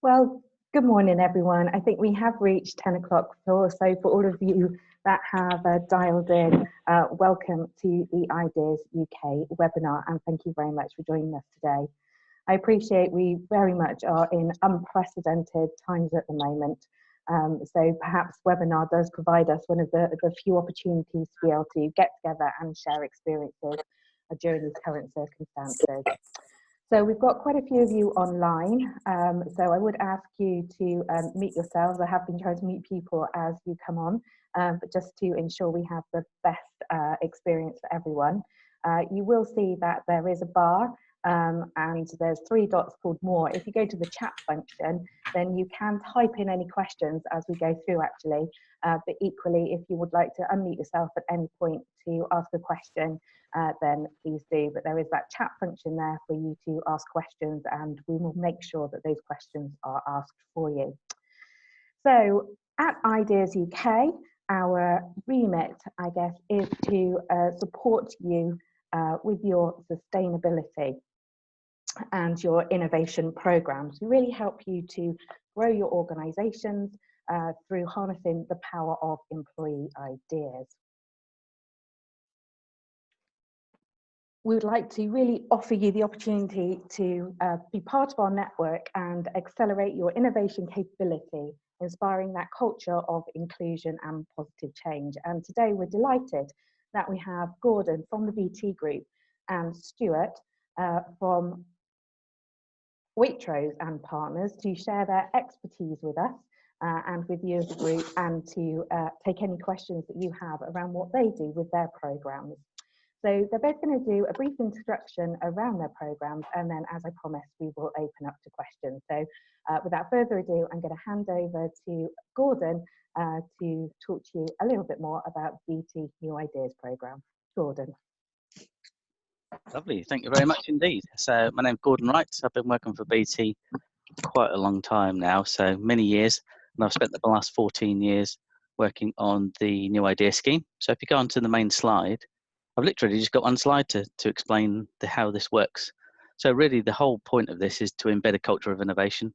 Well, good morning, everyone. I think we have reached 10 o'clock, so for all of you that have dialed in, welcome to the Ideas UK webinar, and thank you very much for joining us today. I appreciate we very much are in unprecedented times at the moment, so perhaps webinar does provide us one of the few opportunities to be able to get together and share experiences during these current circumstances. So we've got quite a few of you online, so I would ask you to meet yourselves. I have been trying to meet people as you come on, but just to ensure we have the best experience for everyone. You will see that there is a bar and there's 3 dots called more. If you go to the chat function, then you can type in any questions as we go through actually, but equally if you would like to unmute yourself at any point to ask a question, then please do. But there is that chat function there for you to ask questions, and we will make sure that those questions are asked for you. So at Ideas UK, our remit, I guess, is to support you with your sustainability and your innovation programs. We really help you to grow your organizations through harnessing the power of employee ideas. We would like to really offer you the opportunity to be part of our network and accelerate your innovation capability, inspiring that culture of inclusion and positive change. And today we're delighted that we have Gordon from the BT Group and Stuart from Waitrose and Partners to share their expertise with us and with you as a group, and to take any questions that you have around what they do with their programs. So they're both going to do a brief introduction around their programs, and then, as I promised, we will open up to questions. So without further ado, I'm going to hand over to Gordon to talk to you a little bit more about BT New Ideas program. Gordon. Lovely, thank you very much indeed. So my name's Gordon Wright. I've been working for BT quite a long time now, so many years, and I've spent the last 14 years working on the New Idea scheme. So if you go onto the main slide, I've literally just got one slide to explain how this works. So really the whole point of this is to embed a culture of innovation.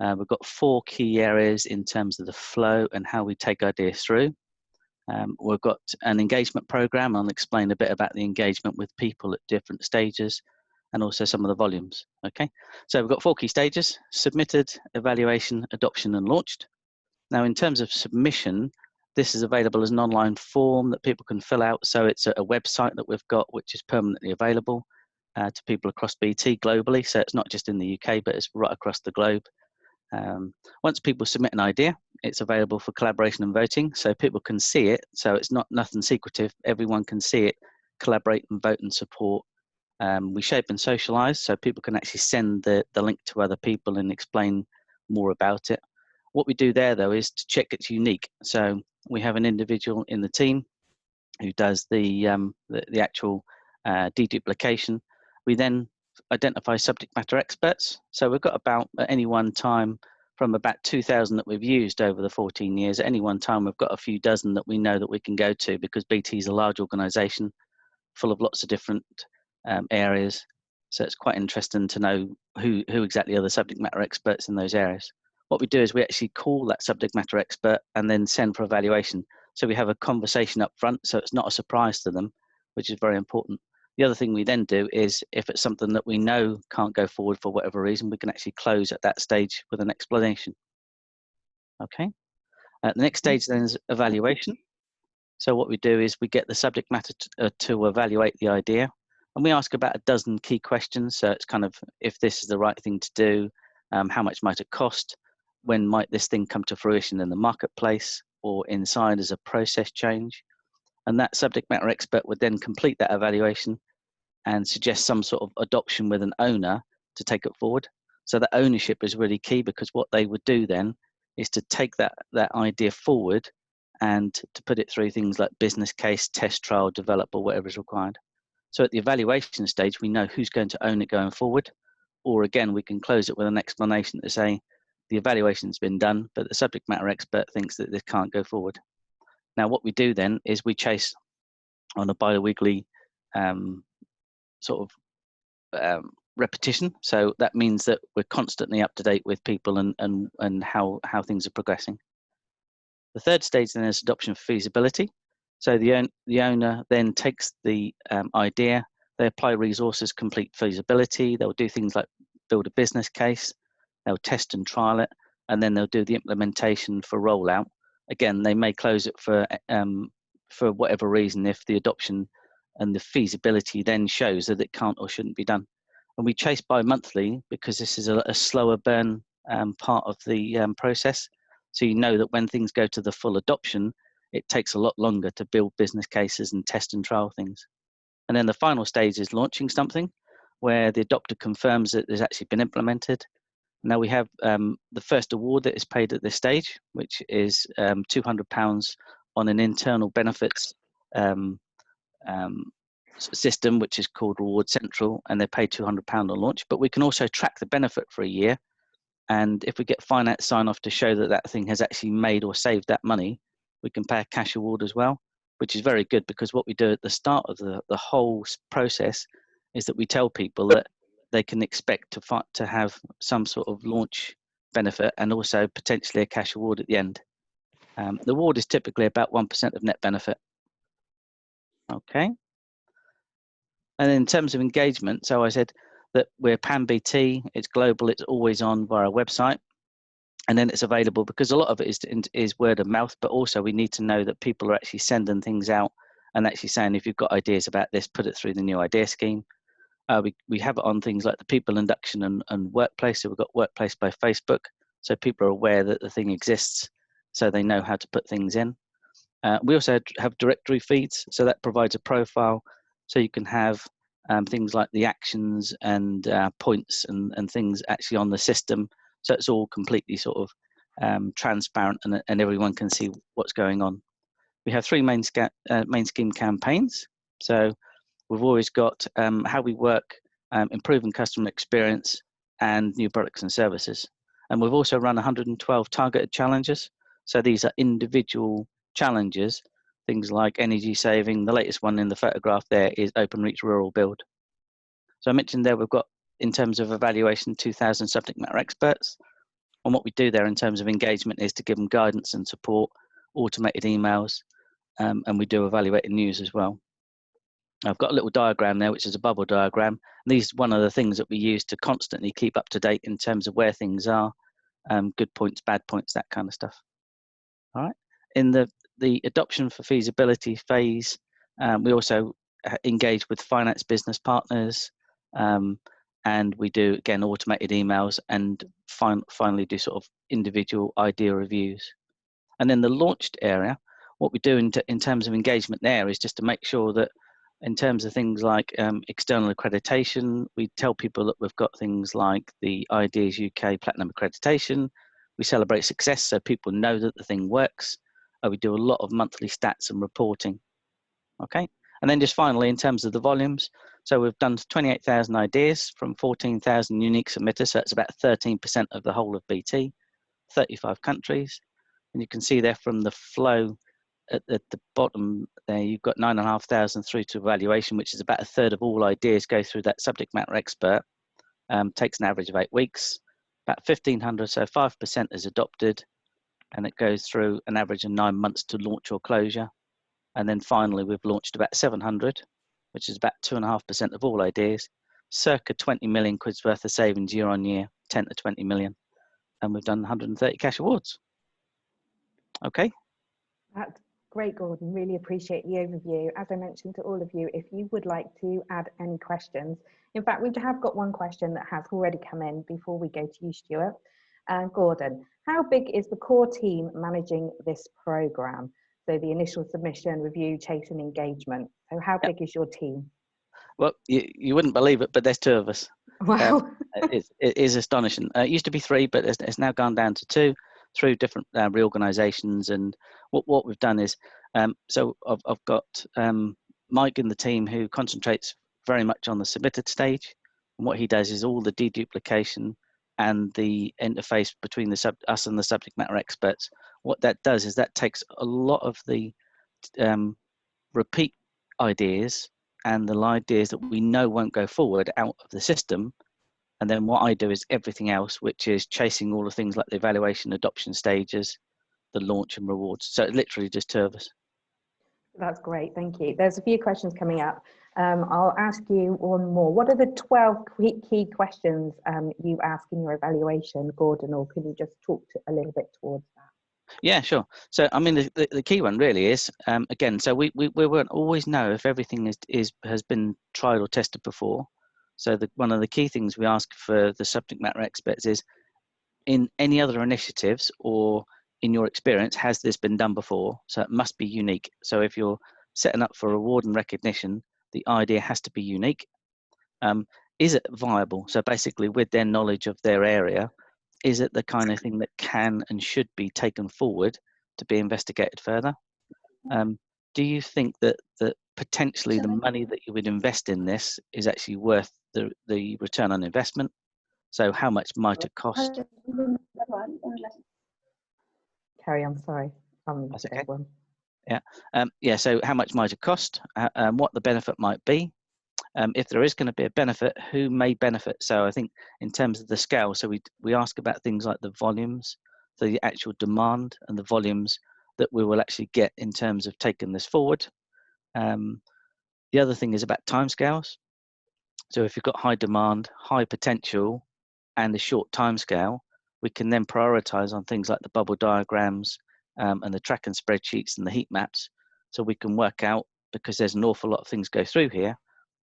We've got 4 key areas in terms of the flow and how we take ideas through. We've got an engagement program. I'll explain a bit about the engagement with people at different stages and also some of the volumes. Okay, so we've got 4 key stages: submitted, evaluation, adoption and launched. Now in terms of submission, this is available as an online form that people can fill out. So it's a website that we've got which is permanently available to people across BT globally. So it's not just in the UK, but it's right across the globe. Once people submit an idea, it's available for collaboration and voting, so people can see it. So it's nothing secretive. Everyone can see it, collaborate and vote and support. We shape and socialize, so people can actually send the link to other people and explain more about it. What we do there, though, is to check it's unique. So we have an individual in the team who does the actual deduplication. We then identify subject matter experts. So we've got about, at any one time, from about 2,000 that we've used over the 14 years, at any one time we've got a few dozen that we know that we can go to, because BT is a large organisation full of lots of different areas. So it's quite interesting to know who exactly are the subject matter experts in those areas. What we do is we actually call that subject matter expert and then send for evaluation. So we have a conversation up front, so it's not a surprise to them, which is very important. The other thing we then do is, if it's something that we know can't go forward for whatever reason, we can actually close at that stage with an explanation. Okay. The next stage then is evaluation. So what we do is we get the subject matter to evaluate the idea, and we ask about a dozen key questions. So it's kind of, if this is the right thing to do, how much might it cost? When might this thing come to fruition in the marketplace or inside as a process change? And that subject matter expert would then complete that evaluation and suggest some sort of adoption with an owner to take it forward. So that ownership is really key, because what they would do then is to take that idea forward and to put it through things like business case, test trial, develop, or whatever is required. So at the evaluation stage, we know who's going to own it going forward, or again, we can close it with an explanation to say the evaluation's been done, but the subject matter expert thinks that this can't go forward. Now, what we do then is we chase on a bi-weekly repetition. So that means that we're constantly up to date with people and how things are progressing. The third stage then is adoption for feasibility. So the owner then takes the idea, they apply resources, complete feasibility. They'll do things like build a business case, they'll test and trial it, and then they'll do the implementation for rollout. Again, they may close it for whatever reason if the adoption and the feasibility then shows that it can't or shouldn't be done. And we chase bi-monthly because this is a slower burn part of the process. So you know that when things go to the full adoption, it takes a lot longer to build business cases and test and trial things. And then the final stage is launching something where the adopter confirms that it's actually been implemented. Now we have the first award that is paid at this stage, which is £200 on an internal benefits system, which is called Reward Central, and they pay £200 on launch. But we can also track the benefit for a year. And if we get finance sign off to show that that thing has actually made or saved that money, we can pay a cash award as well, which is very good because what we do at the start of the whole process is that we tell people that they can expect to have some sort of launch benefit and also potentially a cash award at the end. The award is typically about 1% of net benefit. Okay. And in terms of engagement, so I said that we're pan-BT, it's global, it's always on via our website. And then it's available because a lot of it is word of mouth, but also we need to know that people are actually sending things out and actually saying, if you've got ideas about this, put it through the new idea scheme. We have it on things like the people induction and workplace. So we've got workplace by Facebook. So people are aware that the thing exists, so they know how to put things in. We also have directory feeds. So that provides a profile. So you can have things like the actions and points and things actually on the system. So it's all completely sort of transparent and everyone can see what's going on. We have three main scheme campaigns. So we've always got how we work, improving customer experience, and new products and services. And we've also run 112 targeted challenges. So these are individual challenges, things like energy saving. The latest one in the photograph there is Open Reach Rural Build. So I mentioned there we've got, in terms of evaluation, 2,000 subject matter experts. And what we do there in terms of engagement is to give them guidance and support, automated emails, and we do evaluated news as well. I've got a little diagram there, which is a bubble diagram. And these are one of the things that we use to constantly keep up to date in terms of where things are, good points, bad points, that kind of stuff. All right. In the adoption for feasibility phase, we also engage with finance business partners, and we do, again, automated emails and finally do sort of individual idea reviews. And then the launched area, what we do in terms of engagement there is just to make sure that in terms of things like external accreditation, we tell people that we've got things like the Ideas UK Platinum Accreditation. We celebrate success so people know that the thing works. We do a lot of monthly stats and reporting. Okay, and then just finally, in terms of the volumes, so we've done 28,000 ideas from 14,000 unique submitters, so that's about 13% of the whole of BT, 35 countries. And you can see there from the flow at the bottom there, you've got 9,500 through to evaluation, which is about a third of all ideas go through that subject matter expert. Takes an average of 8 weeks, about 1,500, so 5% is adopted, and it goes through an average of 9 months to launch or closure. And then finally, we've launched about 700, which is about 2.5% of all ideas, circa 20 million quid's worth of savings year on year, 10 to 20 million. And we've done 130 cash awards. Okay. That's great, Gordon. Really appreciate the overview. As I mentioned to all of you, if you would like to add any questions, in fact, we have got one question that has already come in before we go to you, Stuart. Gordon, how big is the core team managing this programme? So the initial submission, review, chase and engagement. So how big is your team? Well, you wouldn't believe it, but there's 2 of us. Wow. It is astonishing. It used to be 3, but it's now gone down to 2 through different reorganisations. And what we've done is, so I've got Mike in the team who concentrates very much on the submitted stage. And what he does is all the deduplication and the interface between us and the subject matter experts. What that does is that takes a lot of the repeat ideas and the ideas that we know won't go forward out of the system And then what I do is everything else, which is chasing all the things like the evaluation, adoption stages, the launch and rewards. So it's literally just two of us. That's great, thank you. There's a few questions coming up. I'll ask you one more. What are the 12 key questions you ask in your evaluation, Gordon, or can you just talk a little bit towards that? Yeah, sure. So, I mean, the key one really is, again, so we won't always know if everything has been tried or tested before. So one of the key things we ask for the subject matter experts is, in any other initiatives or in your experience, has this been done before? So it must be unique. So if you're setting up for reward and recognition, the idea has to be unique. Is it viable? So basically, with their knowledge of their area, is it the kind of thing that can and should be taken forward to be investigated further? Do you think that potentially the money that you would invest in this is actually worth the return on investment? So how much might it cost? Carry on, sorry. That's okay. Everyone. Yeah. So how much might it cost? What the benefit might be? If there is going to be a benefit, who may benefit? So I think in terms of the scale, so we ask about things like the volumes, so the actual demand and the volumes that we will actually get in terms of taking this forward. The other thing is about timescales. So if you've got high demand, high potential, and a short timescale, we can then prioritize on things like the bubble diagrams and the tracking spreadsheets and the heat maps. So we can work out, because there's an awful lot of things go through here,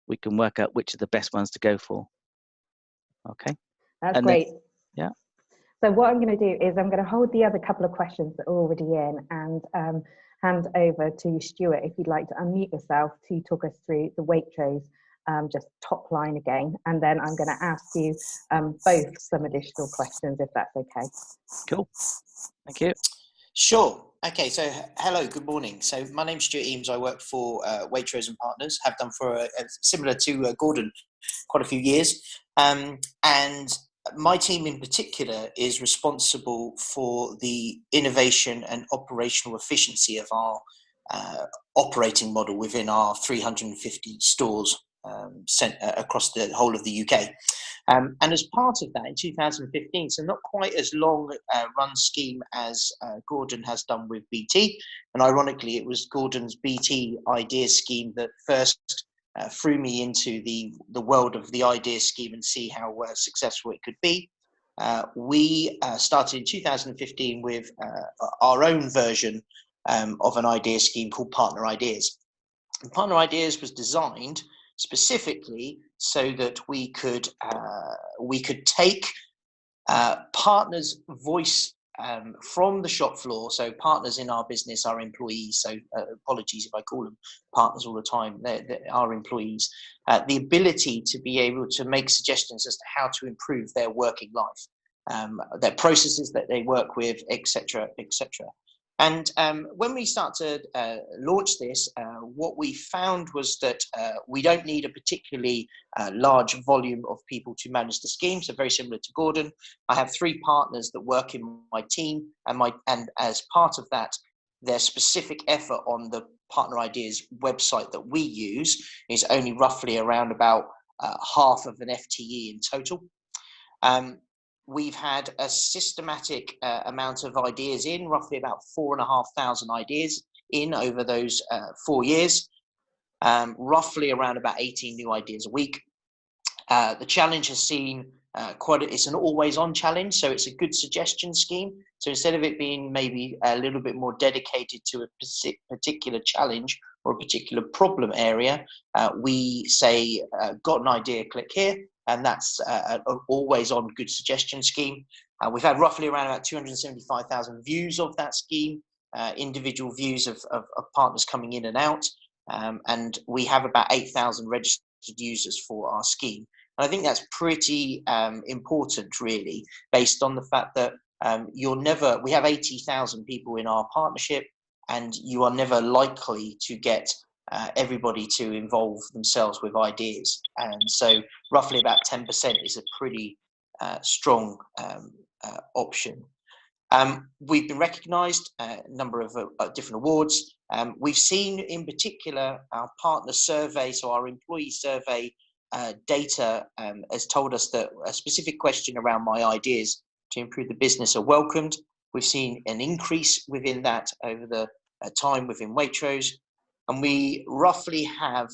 we can work out which are the best ones to go for. Okay. That's great. Yeah. So what I'm going to do is I'm going to hold the other couple of questions that are already in and hand over to Stuart if you'd like to unmute yourself to talk us through the Waitrose just top line again. And then I'm going to ask you both some additional questions if that's okay. Cool. Thank you. Sure. Okay, so hello, good morning. So my name's Stuart Eames. I work for Waitrose and Partners, have done for similar to Gordon, quite a few years. And my team in particular is responsible for the innovation and operational efficiency of our operating model within our 350 stores across the whole of the UK. And as part of that, in 2015, so not quite as long run scheme as Gordon has done with BT, and ironically, it was Gordon's BT idea scheme that first threw me into the world of the idea scheme and see how successful it could be. We started in 2015 with our own version of an idea scheme called Partner Ideas. And Partner Ideas was designed specifically so that we could take partners' voice from the shop floor. So partners in our business are employees. So apologies if I call them partners all the time. They're our employees. The ability to be able to make suggestions as to how to improve their working life, their processes that they work with, etc., etc. And when we start to launch this, what we found was that we don't need a particularly large volume of people to manage the scheme. So very similar to Gordon, I have 3 partners that work in my team, and as part of that, their specific effort on the Partner Ideas website that we use is only roughly around about half of an FTE in total. We've had a systematic amount of ideas in, roughly about 4,500 ideas in over those 4 years, roughly around about 18 new ideas a week. The challenge has seen it's an always on challenge, so it's a good suggestion scheme. So instead of it being maybe a little bit more dedicated to a particular challenge or a particular problem area, we say, got an idea, click here. And that's an always-on good suggestion scheme. We've had roughly around about 275,000 views of that scheme, individual views of partners coming in and out, and we have about 8,000 registered users for our scheme. And I think that's pretty important, really, based on the fact that we have 80,000 people in our partnership, and you are never likely to get everybody to involve themselves with ideas. And so roughly about 10% is a pretty strong option. We've been recognised a number of different awards. We've seen in particular our partner survey, so our employee survey, data has told us that a specific question around my ideas to improve the business are welcomed. We've seen an increase within that over the time within Waitrose, and we roughly have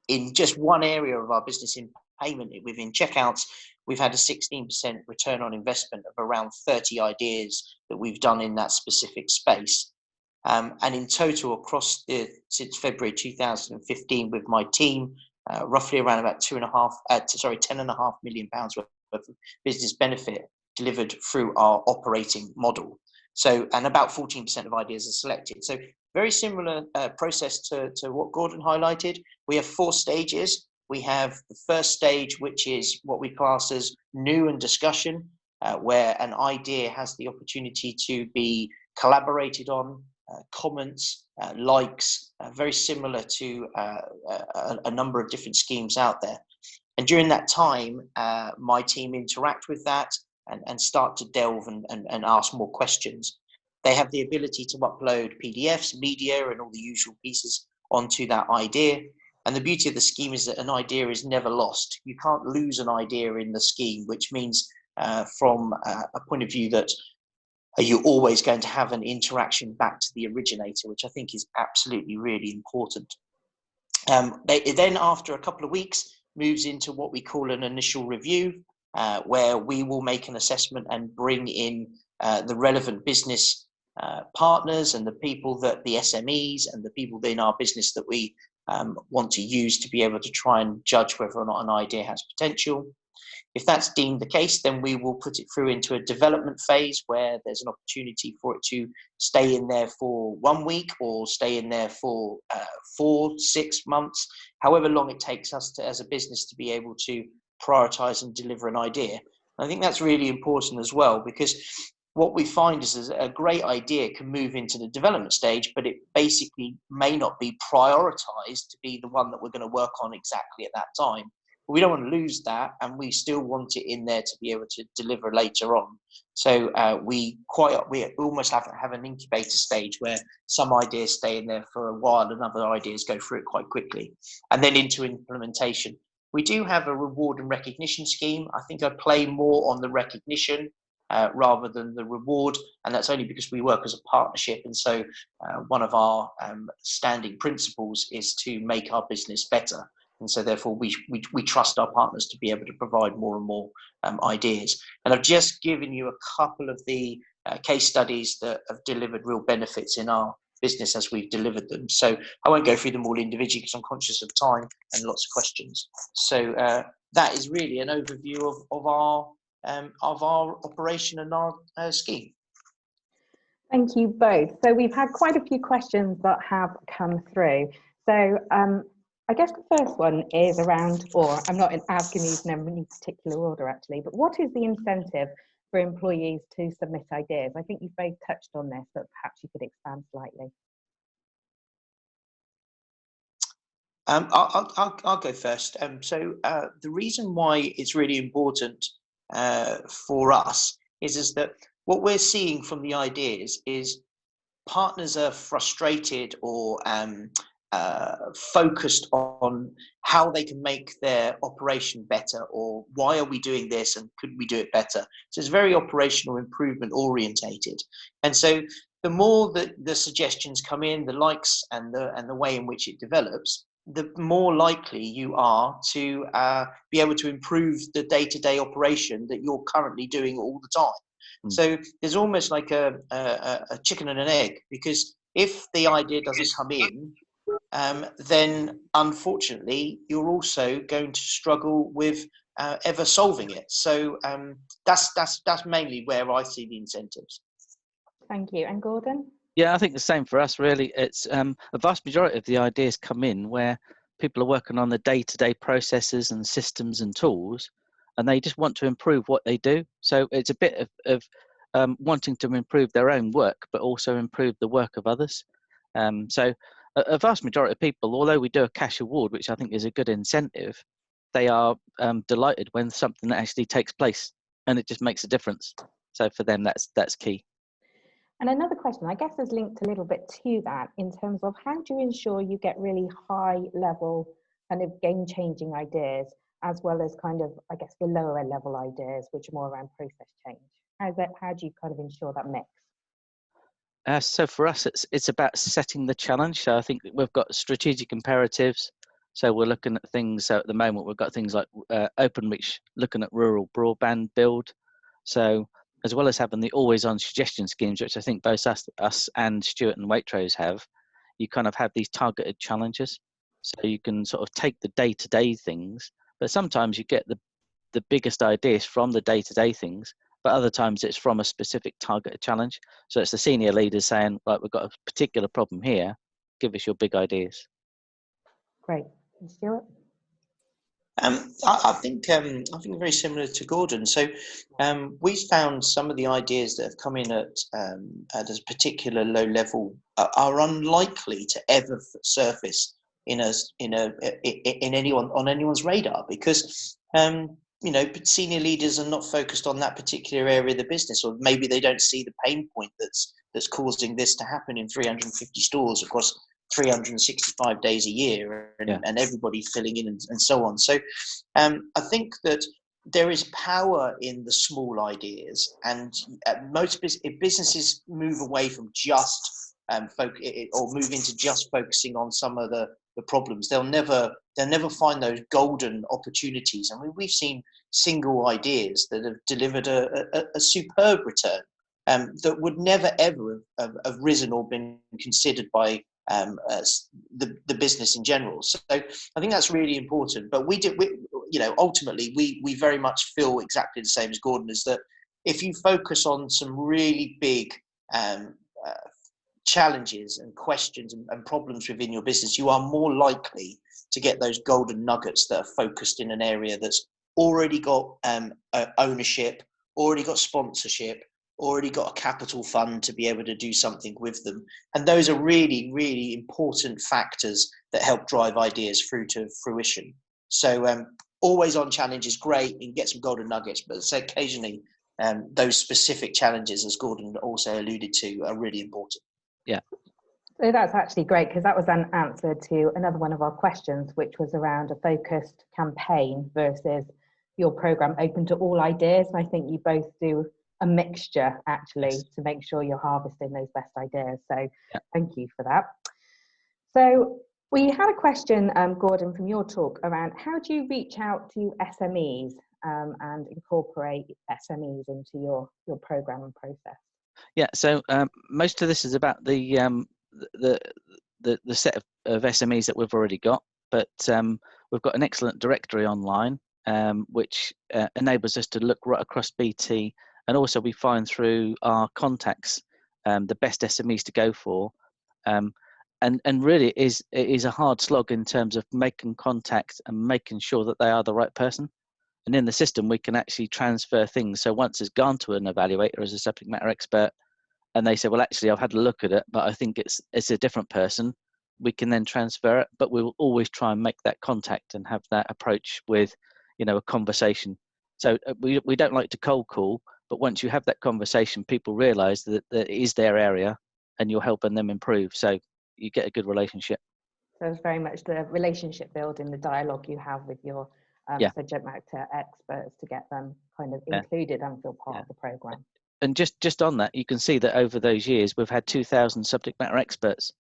in just one area of our business, in payment within checkouts, we've had a 16% return on investment of around 30 ideas that we've done in that specific space. And in total, across since February 2015, with my team, roughly around about £10.5 million worth of business benefit delivered through our operating model. So, and about 14% of ideas are selected. So, very similar process to what Gordon highlighted. We have 4 stages. We have the first stage, which is what we class as new and discussion, where an idea has the opportunity to be collaborated on, comments, likes, very similar to a number of different schemes out there. And during that time, my team interact with that and start to delve and ask more questions. They have the ability to upload PDFs, media, and all the usual pieces onto that idea. And the beauty of the scheme is that an idea is never lost. You can't lose an idea in the scheme, which means from a point of view that you're always going to have an interaction back to the originator, which I think is absolutely really important. Then after a couple of weeks moves into what we call an initial review, where we will make an assessment and bring in the relevant business partners and the people that the SMEs and the people in our business that we want to use to be able to try and judge whether or not an idea has potential. If that's deemed the case, then we will put it through into a development phase where there's an opportunity for it to stay in there for 1 week or stay in there for 4, 6 months, however long it takes us to, as a business, to be able to prioritize and deliver an idea. And I think that's really important as well, because what we find is a great idea can move into the development stage, but it basically may not be prioritized to be the one that we're going to work on exactly at that time. But we don't want to lose that, and we still want it in there to be able to deliver later on. So we almost have an incubator stage where some ideas stay in there for a while and other ideas go through it quite quickly, and then into implementation. We do have a reward and recognition scheme. I think I play more on the recognition rather than the reward, and that's only because we work as a partnership, and so one of our standing principles is to make our business better, and so therefore we trust our partners to be able to provide more and more ideas. And I've just given you a couple of the case studies that have delivered real benefits in our business as we've delivered them, so I won't go through them all individually because I'm conscious of time and lots of questions. So that is really an overview of our operation and our scheme. Thank you both. So we've had quite a few questions that have come through. So I guess the first one is around, or I'm not asking these in any particular order actually, but what is the incentive for employees to submit ideas? I think you've both touched on this, but perhaps you could expand slightly. I'll go first. So the reason why it's really important for us is that what we're seeing from the ideas is partners are frustrated or focused on how they can make their operation better, or why are we doing this and could we do it better. So it's very operational improvement orientated, and so the more that the suggestions come in, the likes and the way in which it develops, the more likely you are to be able to improve the day-to-day operation that you're currently doing all the time. So there's almost like a chicken and an egg, because if the idea doesn't come in, then unfortunately you're also going to struggle with ever solving it. So that's mainly where I see the incentives. Thank you. And Gordon? Yeah, I think the same for us, really. It's a vast majority of the ideas come in where people are working on the day-to-day processes and systems and tools, and they just want to improve what they do. So it's a bit of wanting to improve their own work, but also improve the work of others. So a vast majority of people, although we do a cash award, which I think is a good incentive, they are delighted when something actually takes place, and it just makes a difference. So for them, that's key. And another question, I guess, is linked a little bit to that in terms of how do you ensure you get really high level kind of game-changing ideas, as well as kind of, I guess, the lower level ideas, which are more around process change? How do you kind of ensure that mix? So for us, it's about setting the challenge. So I think that we've got strategic imperatives. So we're looking at things. So at the moment, we've got things like OpenReach, looking at rural broadband build. So as well as having the always-on suggestion schemes, which I think both us and Stuart and Waitrose have, you kind of have these targeted challenges. So you can sort of take the day-to-day things, but sometimes you get the biggest ideas from the day-to-day things, but other times it's from a specific targeted challenge. So it's the senior leaders saying, right, we've got a particular problem here, give us your big ideas. Great. And Stuart? I think very similar to Gordon. So we found some of the ideas that have come in at a particular low level are unlikely to ever surface in anyone on anyone's radar, because senior leaders are not focused on that particular area of the business, or maybe they don't see the pain point that's causing this to happen in 350 stores across 365 days a year, and everybody filling in and so on. So I think that there is power in the small ideas, and most businesses move away from just or move into just focusing on some of the problems. They'll never find those golden opportunities. I mean, we've seen single ideas that have delivered a superb return that would never ever have risen or been considered by the business in general. So I think that's really important. But ultimately we very much feel exactly the same as Gordon, is that if you focus on some really big challenges and questions and problems within your business, you are more likely to get those golden nuggets that are focused in an area that's already got ownership, already got sponsorship, already got a capital fund to be able to do something with them. And those are really, really important factors that help drive ideas through to fruition. So always on challenge is great and get some golden nuggets, but occasionally those specific challenges, as Gordon also alluded to, are really important. Yeah. So that's actually great, because that was an answer to another one of our questions, which was around a focused campaign versus your program open to all ideas. And I think you both do a mixture, actually, to make sure you're harvesting those best ideas. So thank you for that. So we had a question, Gordon, from your talk around how do you reach out to SMEs and incorporate SMEs into your program and process? Yeah, so most of this is about the set of SMEs that we've already got, but we've got an excellent directory online, which enables us to look right across BT, and also we find through our contacts the best SMEs to go for, and really it is a hard slog in terms of making contact and making sure that they are the right person. And in the system, we can actually transfer things. So once it's gone to an evaluator as a subject matter expert, and they say, well, actually, I've had a look at it, but I think it's a different person, we can then transfer it. But we will always try and make that contact and have that approach with, a conversation. So we don't like to cold call, but once you have that conversation, people realise that it is their area, and you're helping them improve. So you get a good relationship. So it's very much the relationship building, the dialogue you have with your subject matter experts to get them kind of included and feel part of the program. And just on that, you can see that over those years, we've had 2,000 subject matter experts.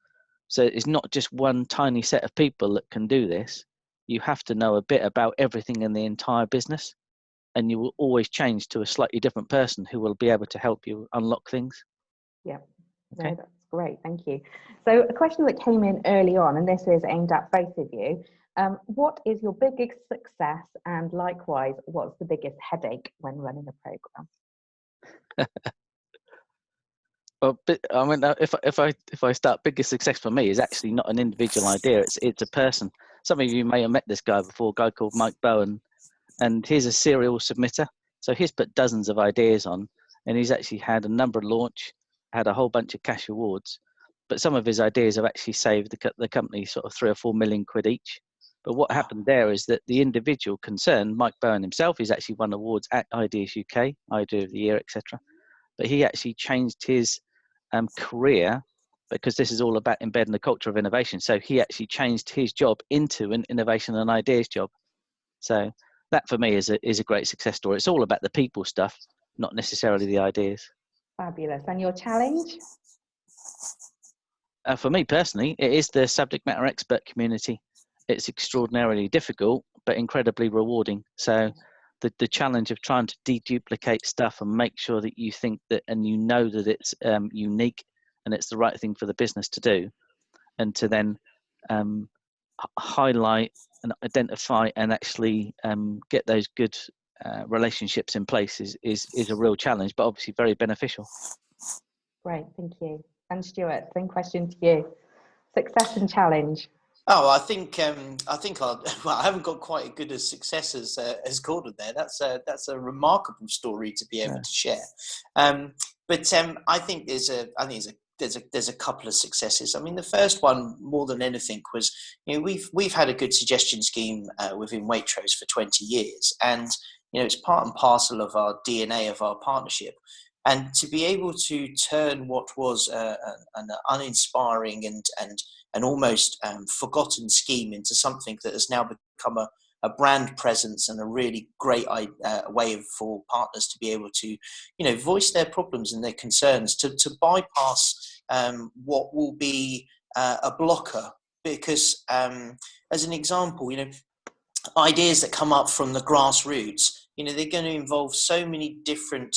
So it's not just one tiny set of people that can do this. You have to know a bit about everything in the entire business, and you will always change to a slightly different person who will be able to help you unlock things. Yeah, okay. No, that's great. Thank you. So a question that came in early on, and this is aimed at both of you. What is your biggest success, and likewise, what's the biggest headache when running a program? Well, I mean, if I start, biggest success for me is actually not an individual idea. It's a person. Some of you may have met this guy before, a guy called Mike Bowen, and he's a serial submitter. So he's put dozens of ideas on, and he's actually had a number of launch, had a whole bunch of cash awards. But some of his ideas have actually saved the company sort of 3 or 4 million quid each. But what happened there is that the individual concerned, Mike Bowen himself, he's actually won awards at Ideas UK, Idea of the Year, etc. But he actually changed his career because this is all about embedding the culture of innovation. So he actually changed his job into an innovation and ideas job. So that for me is a great success story. It's all about the people stuff, not necessarily the ideas. Fabulous. And your challenge? For me personally, it is the subject matter expert community. It's extraordinarily difficult, but incredibly rewarding. So the challenge of trying to deduplicate stuff and make sure that you think that, and you know that it's unique and it's the right thing for the business to do, and to then highlight and identify and actually get those good relationships in place is a real challenge, but obviously very beneficial. Great, thank you. And Stuart, same question to you. Success and challenge. Oh, I think well, I haven't got quite as good a success as Gordon there. That's a remarkable story to be able to share. But I think there's a couple of successes. I mean, the first one, more than anything, was, you know, we've had a good suggestion scheme within Waitrose for 20 years, and, you know, it's part and parcel of our DNA of our partnership. And to be able to turn what was an uninspiring and almost forgotten scheme into something that has now become a brand presence and a really great way for partners to be able to, you know, voice their problems and their concerns, to bypass what will be a blocker. Because as an example, you know, ideas that come up from the grassroots, you know, they're going to involve so many different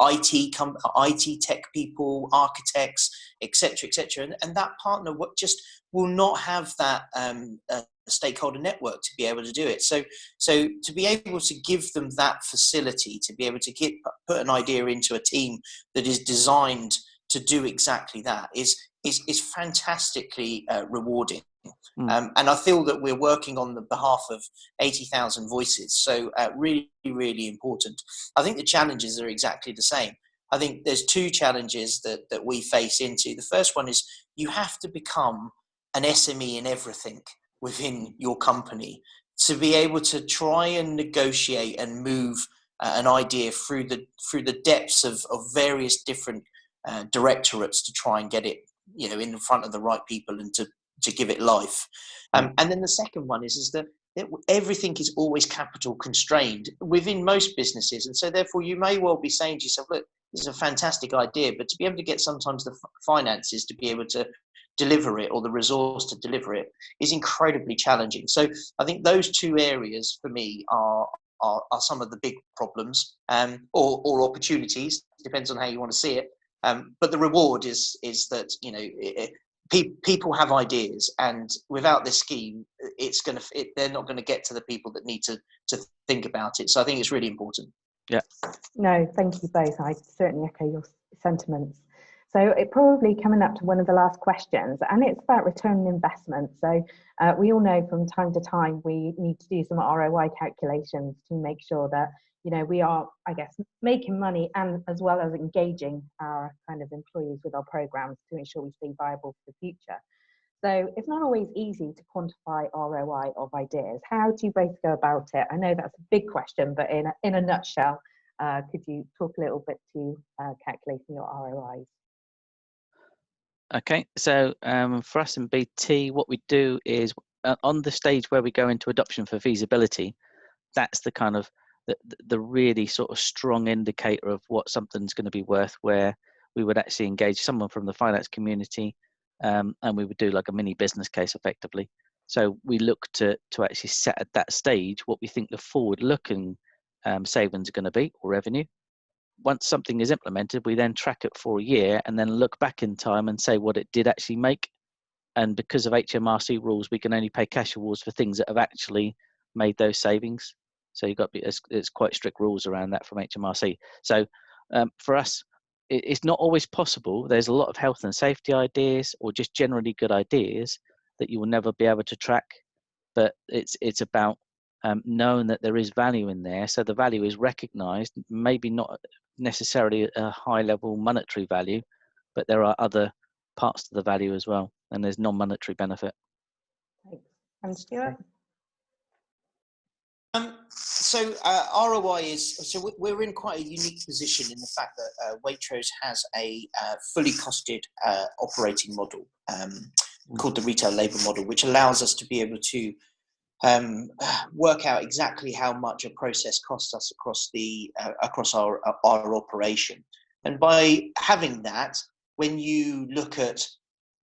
IT tech people, architects, etc., etc., and that partner just will not have that stakeholder network to be able to do it. So to be able to give them that facility, to be able to put an idea into a team that is designed to do exactly that is fantastically rewarding. And I feel that we're working on the behalf of 80,000 voices. So really, really important. I think the challenges are exactly the same. I think there's two challenges that we face into. The first one is you have to become an SME in everything within your company to be able to try and negotiate and move an idea through the depths of various different directorates to try and get it, you know, in front of the right people and to give it life. And then the second one is that everything is always capital constrained within most businesses. And so therefore you may well be saying to yourself, look, this is a fantastic idea, but to be able to get sometimes the finances to be able to deliver it, or the resource to deliver it, is incredibly challenging. So I think those two areas for me are some of the big problems, or opportunities, depends on how you want to see it. But the reward is that, you know, people have ideas, and without this scheme, they're not going to get to the people that need to think about it. So I think it's really important. Yeah. No, thank you both. I certainly echo your sentiments. So it probably coming up to one of the last questions, and it's about return on investment. So we all know from time to time we need to do some ROI calculations to make sure that, you know, we are, I guess, making money, and as well as engaging our kind of employees with our programs to ensure we stay viable for the future. So it's not always easy to quantify ROI of ideas. How do you both go about it? I know that's a big question, but in a nutshell, could you talk a little bit to calculating your ROIs? Okay, so for us in BT, what we do is on the stage where we go into adoption for feasibility, that's the kind of the really sort of strong indicator of what something's going to be worth, where we would actually engage someone from the finance community, and we would do like a mini business case effectively. So we look to actually set at that stage what we think the forward-looking savings are going to be, or revenue. Once something is implemented, we then track it for a year and then look back in time and say what it did actually make. And because of HMRC rules, we can only pay cash awards for things that have actually made those savings. So you've got to be, it's quite strict rules around that from HMRC. So for us, it's not always possible. There's a lot of health and safety ideas, or just generally good ideas, that you will never be able to track. But it's about knowing that there is value in there. So the value is recognized, maybe not necessarily a high level monetary value, but there are other parts to the value as well, and there's non-monetary benefit. Thanks. And Stuart? ROI is, so we're in quite a unique position in the fact that Waitrose has a fully costed operating model called the retail labor model, which allows us to be able to work out exactly how much a process costs us across our operation. And by having that, when you look at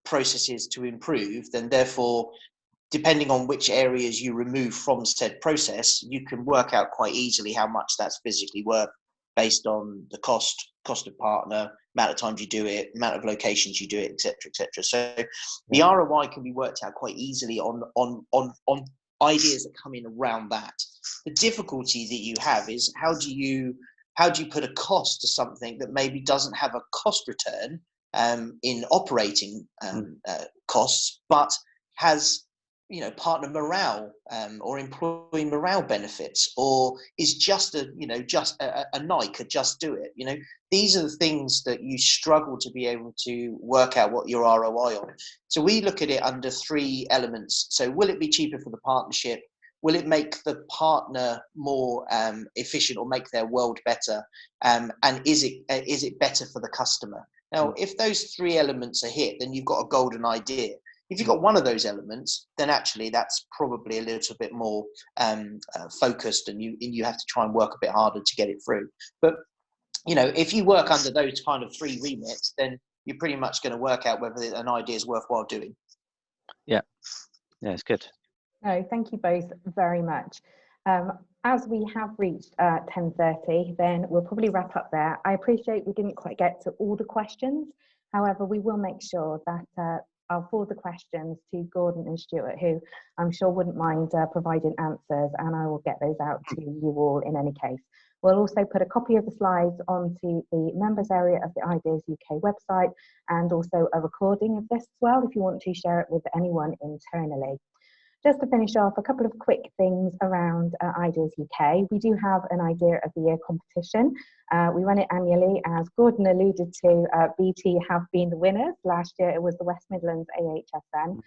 processes to improve, then therefore, depending on which areas you remove from said process, you can work out quite easily how much that's physically worth based on the cost of partner, amount of times you do it, amount of locations you do it, etc., etc. So the ROI can be worked out quite easily on ideas that come in around that. The difficulty that you have is how do you put a cost to something that maybe doesn't have a cost return in operating costs, but has partner morale or employee morale benefits, or is just a Nike, just do it. These are the things that you struggle to be able to work out what your ROI on. So we look at it under three elements. So will it be cheaper for the partnership? Will it make the partner more efficient or make their world better? And is it better for the customer? Now, if those three elements are hit, then you've got a golden idea. If you've got one of those elements, then actually that's probably a little bit more focused, and you have to try and work a bit harder to get it through. But if you work under those kind of three remits, then you're pretty much going to work out whether an idea is worthwhile doing. Yeah, it's good. No, thank you both very much. As we have reached 10:30, then we'll probably wrap up there. I appreciate we didn't quite get to all the questions. However, we will make sure that I'll forward the questions to Gordon and Stuart, who I'm sure wouldn't mind providing answers, and I will get those out to you all in any case. We'll also put a copy of the slides onto the members area of the Ideas UK website, and also a recording of this as well if you want to share it with anyone internally. Just to finish off, a couple of quick things around Ideas UK. We do have an Idea of the Year competition. We run it annually. As Gordon alluded to, BT have been the winners. Last year it was the West Midlands AHSN.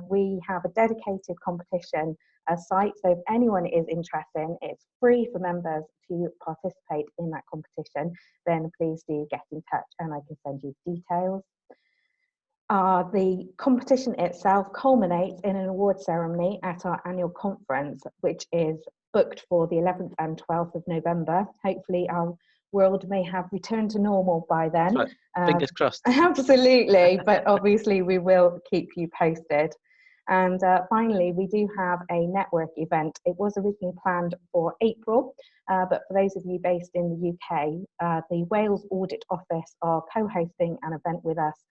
We have a dedicated competition site, so if anyone is interested, it's free for members to participate in that competition. Then please do get in touch and I can send you details. The competition itself culminates in an award ceremony at our annual conference, which is booked for the 11th and 12th of November. Hopefully our world may have returned to normal by then. Right. Fingers crossed. Absolutely, but obviously we will keep you posted. And finally, we do have a network event. It was originally planned for April, but for those of you based in the UK, the Wales Audit Office are co-hosting an event with us.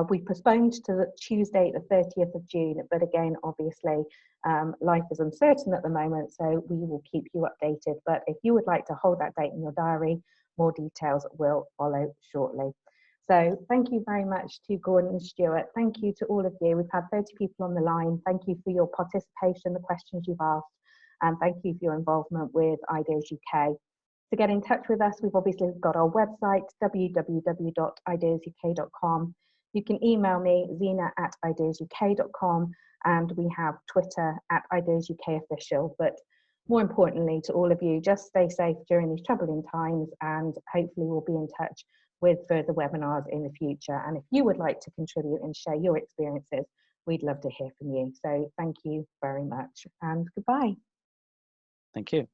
We postponed to the Tuesday, the 30th of June, but again, obviously, life is uncertain at the moment, so we will keep you updated. But if you would like to hold that date in your diary, more details will follow shortly. So thank you very much to Gordon and Stuart. Thank you to all of you. We've had 30 people on the line. Thank you for your participation, the questions you've asked, and thank you for your involvement with Ideas UK. To get in touch with us, we've obviously got our website, www.ideasuk.com. You can email me, zena@ideasuk.com, and we have Twitter @IdeasUKOfficial. But more importantly, to all of you, just stay safe during these troubling times, and hopefully we'll be in touch with further webinars in the future. And if you would like to contribute and share your experiences, we'd love to hear from you. So thank you very much and goodbye. Thank you.